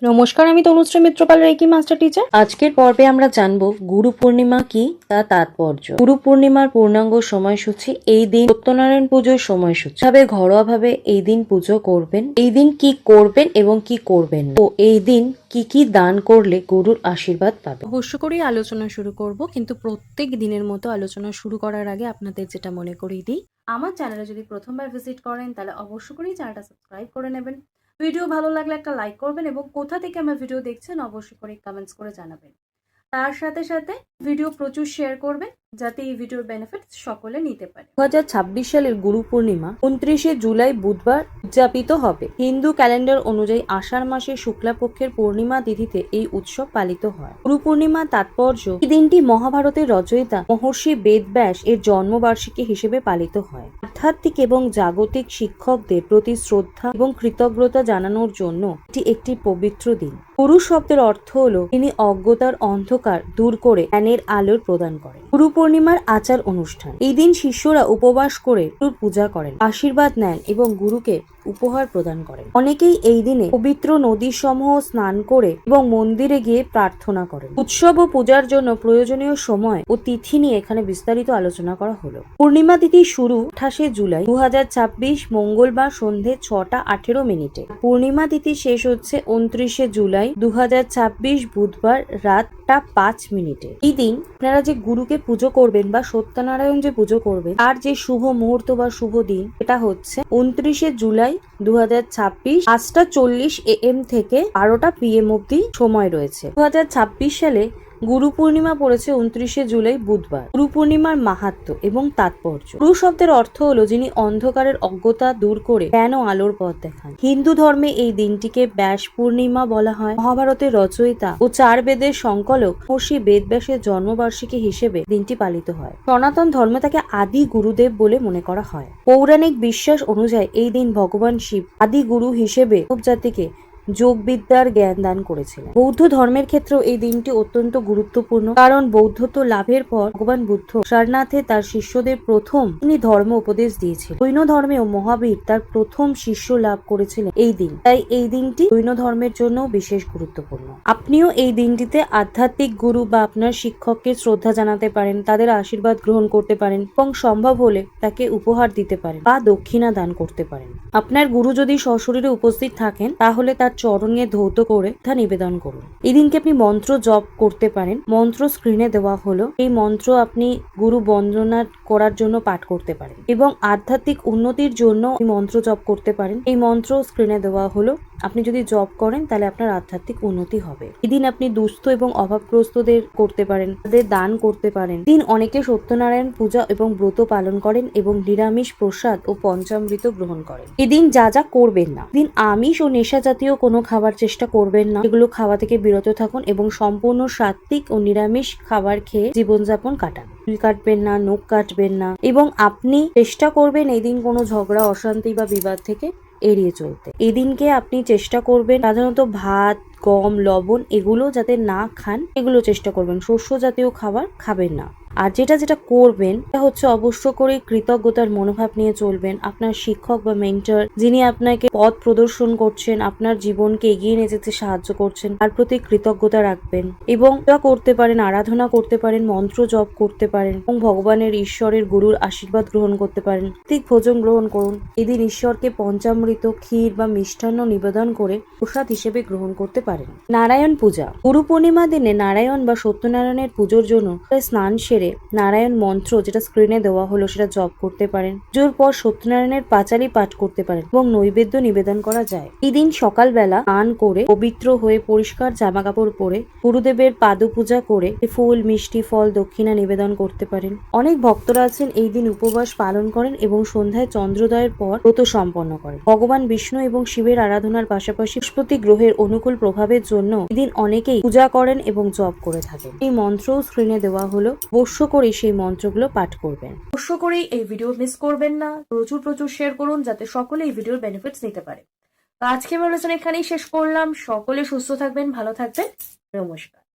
নমস্কার, আমি Tanushree Mitrapal, reiki master teacher. আজকের পর্বে আমরা জানবো গুরু পূর্ণিমা কি, তা তাৎপর্য। গুরু পূর্ণিমার পূর্ণাঙ্গ সময়সূচি, এই দিন সত্যনারায়ণ পুজোর সময়সূচি, ভাবে ঘরোয়া ভাবে এই দিন পুজো করবেন, এই দিন কি করবেন এবং কি করবেন না, ও এই দিন কি কি দান করলে গুরুর আশীর্বাদ পাবে। অবশ্য করেই আলোচনা শুরু করব, কিন্তু প্রত্যেক দিনের মতো আলোচনা শুরু করার আগে আপনাদের যেটা মনে করিয়ে দিই, আমার চ্যানেলে যদি প্রথমবার ভিজিট করেন তাহলে অবশ্য করেই চ্যানেলটা সাবস্ক্রাইব করে নেবেন। ভিডিও ভালো লাগলে একটা লাইক করবেন এবং কোথা থেকে আমার ভিডিও দেখছেন অবশ্যই করে কমেন্টস করে জানাবেন। তার সাথে সাথে ভিডিও প্রচুর শেয়ার করবেন যাতে এই ভিডিওর বেনিফিট সকলে নিতে পারে। 2026 সালের গুরু পূর্ণিমা 29শে জুলাই বুধবার উদযাপিত হবে। হিন্দু ক্যালেন্ডার অনুযায়ী আষাঢ় মাসের শুক্লাপক্ষের পূর্ণিমা তিথিতে এই উৎসব পালিত হয়। গুরু পূর্ণিমার তাৎপর্য, এই দিনটি মহাভারতের রচয়িতা মহর্ষি বেদব্যাস এর জন্মবার্ষিকী হিসেবে পালিত হয়। আধ্যাত্মিক এবং জাগতিক শিক্ষকদের প্রতি শ্রদ্ধা এবং কৃতজ্ঞতা জানানোর জন্য এটি একটি পবিত্র দিন। গুরু শব্দের অর্থ হলো তিনি অজ্ঞতার অন্ধকার দূর করে জ্ঞানের আলোর প্রদান করেন। গুরু পূর্ণিমার আচার অনুষ্ঠান, এই দিন শিষ্যরা উপবাস করে গুরুর পূজা করেন, আশীর্বাদ নেন এবং গুরুকে উপহার প্রদান করেন। অনেকেই এই দিনে পবিত্র নদীসমূহ স্নান করে এবং মন্দিরে গিয়ে প্রার্থনা করেন। উৎসব ও পূজার জন্য প্রয়োজনীয় সময় ও তিথি নিয়ে এখানে বিস্তারিত আলোচনা করা হলো। পূর্ণিমা তিথি শুরু 28শে জুলাই 2026 মঙ্গলবার সন্ধে 6টা 18 মিনিটে। পূর্ণিমা তিথি শেষ হচ্ছে 29শে জুলাই 2026 বুধবার রাতটা 5 মিনিটে। এই দিন আপনারা যে গুরুকে পুজো করবেন বা সত্যনারায়ণ যে পুজো করবেন, আর যে শুভ মুহূর্ত বা শুভ দিন, এটা হচ্ছে 29শে জুলাই 2026 5:40 AM থেকে 12টা PM অব্দি সময় রয়েছে। 2026 সালে গুরু পূর্ণিমা পড়েছে 29শে জুলাই বুধবার। গুরু পূর্ণিমার মাহাত্ম্য এবং তাৎপর্য, গুরু শব্দের অর্থ হলো যিনি অন্ধকারের অজ্ঞতা দূর করে জ্ঞান ও আলোর পথ দেখান। হিন্দু ধর্মে এই দিনটিকে ব্যাস পূর্ণিমা বলা হয়। মহাভারতের রচয়িতা ও 4 বেদের সংকলক মহর্ষি বেদব্যাসের জন্মবার্ষিকী হিসেবে দিনটি পালিত হয়। সনাতন ধর্মে তাকে আদি গুরুদেব বলে মনে করা হয়। পৌরাণিক বিশ্বাস অনুযায়ী এই দিন ভগবান শিব আদি গুরু হিসেবে মানব জাতিকে যোগবিদ্যার জ্ঞান দান করেছিলেন। বৌদ্ধ ধর্মের ক্ষেত্রেও এই দিনটি অত্যন্ত গুরুত্বপূর্ণ, কারণ বৌদ্ধত্ব লাভের পর ভগবান বুদ্ধ সারনাথে তার শিষ্যদের প্রথম তিনি ধর্ম উপদেশ দিয়েছিলেন। জৈন ধর্মেও মহাবীর তার প্রথম শিষ্য লাভ করেছিলেন এই দিন, তাই এই দিনটি জৈন ধর্মের জন্য বিশেষ গুরুত্বপূর্ণ। আপনিও এই দিনটিতে আধ্যাত্মিক গুরু বা আপনার শিক্ষককে শ্রদ্ধা জানাতে পারেন, তাদের আশীর্বাদ গ্রহণ করতে পারেন এবং সম্ভব হলে তাকে উপহার দিতে পারেন বা দক্ষিণা দান করতে পারেন। আপনার গুরু যদি সশরীরে উপস্থিত থাকেন তাহলে তার চরণে ধৌত করে তা নিবেদন করুন। এই দিনকে আপনি মন্ত্র জপ করতে পারেন, মন্ত্র স্ক্রিনে দেওয়া হলো। এই মন্ত্র আপনি গুরু বন্দনা করার জন্য পাঠ করতে পারেন এবং আধ্যাত্মিক উন্নতির জন্য এই মন্ত্র জপ করতে পারেন। এই মন্ত্র স্ক্রিনে দেওয়া হলো। আপনি যদি জপ করেন তাহলে আপনার আধ্যাত্মিক উন্নতি হবে। এদিন আপনি দুস্থ এবং অভাবগ্রস্তদের করতে পারেন, তাদের দান করতে পারেন। দিন অনেকে সত্যনারায়ণ পূজা এবং ব্রত পালন করেন এবং নিরামিষ প্রসাদ ও পঞ্চামৃত গ্রহণ করেন। এদিন যা যা করবেন না, দিন আমিষ ও নেশা জাতীয় কোনো খাবার চেষ্টা করবেন না। এগুলো খাওয়া থেকে বিরত থাকুন এবং সম্পূর্ণ সাত্ত্বিক ও নিরামিষ খাবার খেয়ে জীবনযাপন কাটান। চুল কাটবেন না, নখ কাটবেন না এবং আপনি চেষ্টা করবেন এই দিন কোনো ঝগড়া, অশান্তি বা বিবাদ থেকে এড়িয়ে চলতে। এদিনকে আপনি চেষ্টা করবেন সাধারণত ভাত, গম, লবণ এগুলো যাতে না খান, এগুলো চেষ্টা করবেন। শস্য জাতীয় খাবার খাবেন না। আর যেটা করবেন তা হচ্ছে অবশ্য করে কৃতজ্ঞতার মনোভাব নিয়ে চলবেন। আপনার শিক্ষক বা মেন্টর যিনি আপনাকে পথ প্রদর্শন করছেন, আপনার জীবনকে এগিয়ে নিয়ে যেতে সাহায্য করছেন, তার প্রতি কৃতজ্ঞতা রাখবেন এবং যা করতে পারেন, আরাধনা করতে পারেন, মন্ত্র জপ করতে পারেন এবং ভগবানের, ঈশ্বরের, গুরুর আশীর্বাদ গ্রহণ করতে পারেন। ঠিক ভোজন গ্রহণ করুন। এদিন ঈশ্বরকে পঞ্চামৃত, ক্ষীর বা মিষ্টান্ন নিবেদন করে প্রসাদ হিসেবে গ্রহণ করতে পারেন। নারায়ণ পূজা, গুরু পূর্ণিমা দিনে নারায়ণ বা সত্যনারায়ণের পুজোর জন্য স্নান সেরে নারায়ণ মন্ত্র যেটা স্ক্রিনে দেওয়া হলো সেটা জপ করতে পারেন। পুজোর পর সত্যনারায়ণের পাঁচালী পাঠ করতে পারেন এবং নৈবেদ্য নিবেদন করা যায়। এই দিন সকালবেলা স্নান করে পবিত্র হয়ে পরিষ্কার জামা কাপড় পরে গুরুদেবের পাদ পূজা করে ফুল, মিষ্টি, ফল, দক্ষিণা নিবেদন করতে পারেন। অনেক ভক্তরা আছেন এই দিন উপবাস পালন করেন এবং সন্ধ্যায় চন্দ্রোদয়ের পর ব্রত সম্পন্ন করেন। ভগবান বিষ্ণু এবং শিবের আরাধনার পাশাপাশি বৃহস্পতি গ্রহের অনুকূল প্রভাবের জন্য এদিন অনেকেই পূজা করেন এবং জপ করে থাকেন। এই মন্ত্রও স্ক্রিনে দেওয়া হলো। অবশ্য করে সেই মন্ত্রগুলো পাঠ করবেন। অবশ্য করে এই ভিডিও মিস করবেন না। প্রচুর শেয়ার করুন যাতে সকলে এই ভিডিওর বেনিফিটস নিতে পারে। আজকে আমি আলোচনা এখানেই শেষ করলাম। সকলে সুস্থ থাকবেন, ভালো থাকবেন। নমস্কার।